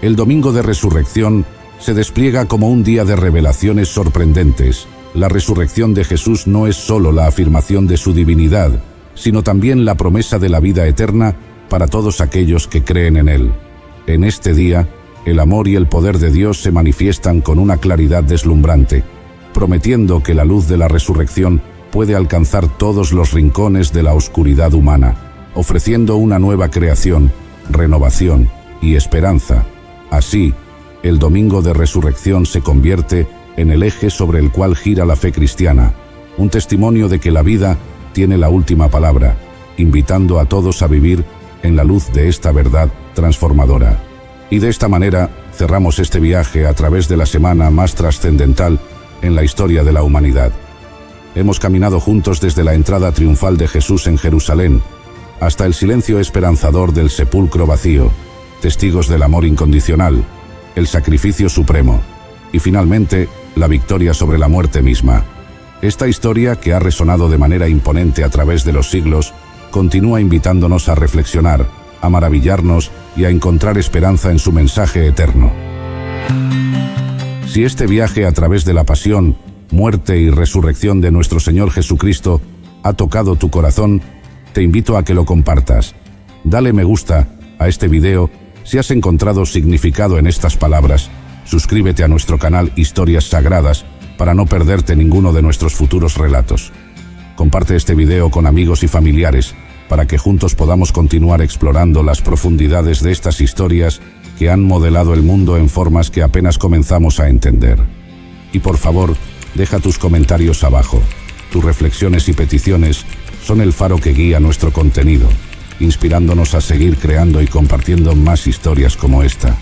El domingo de resurrección se despliega como un día de revelaciones sorprendentes. La resurrección de Jesús no es solo la afirmación de su divinidad, sino también la promesa de la vida eterna para todos aquellos que creen en Él. En este día, el amor y el poder de Dios se manifiestan con una claridad deslumbrante, prometiendo que la luz de la resurrección puede alcanzar todos los rincones de la oscuridad humana, ofreciendo una nueva creación, renovación y esperanza. Así, el domingo de resurrección se convierte en el eje sobre el cual gira la fe cristiana, un testimonio de que la vida tiene la última palabra, invitando a todos a vivir en la luz de esta verdad transformadora. Y de esta manera cerramos este viaje a través de la semana más trascendental en la historia de la humanidad. Hemos caminado juntos desde la entrada triunfal de Jesús en Jerusalén hasta el silencio esperanzador del sepulcro vacío, testigos del amor incondicional, el sacrificio supremo y finalmente la victoria sobre la muerte misma. Esta historia, que ha resonado de manera imponente a través de los siglos, continúa invitándonos a reflexionar, a maravillarnos y a encontrar esperanza en su mensaje eterno. Si este viaje a través de la pasión, muerte y resurrección de nuestro Señor Jesucristo ha tocado tu corazón, te invito a que lo compartas. Dale me gusta a este video si has encontrado significado en estas palabras. Suscríbete a nuestro canal Historias Sagradas para no perderte ninguno de nuestros futuros relatos. Comparte este video con amigos y familiares para que juntos podamos continuar explorando las profundidades de estas historias que han modelado el mundo en formas que apenas comenzamos a entender. Y por favor, deja tus comentarios abajo. Tus reflexiones y peticiones son el faro que guía nuestro contenido, inspirándonos a seguir creando y compartiendo más historias como esta.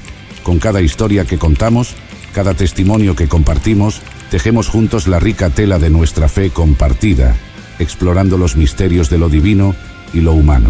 Con cada historia que contamos, cada testimonio que compartimos, tejemos juntos la rica tela de nuestra fe compartida, explorando los misterios de lo divino y lo humano.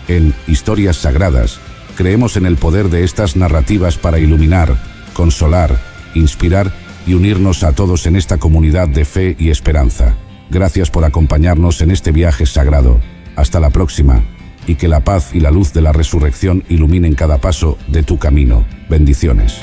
En Historias Sagradas, creemos en el poder de estas narrativas para iluminar, consolar, inspirar y unirnos a todos en esta comunidad de fe y esperanza. Gracias por acompañarnos en este viaje sagrado. Hasta la próxima, y que la paz y la luz de la resurrección iluminen cada paso de tu camino. Bendiciones.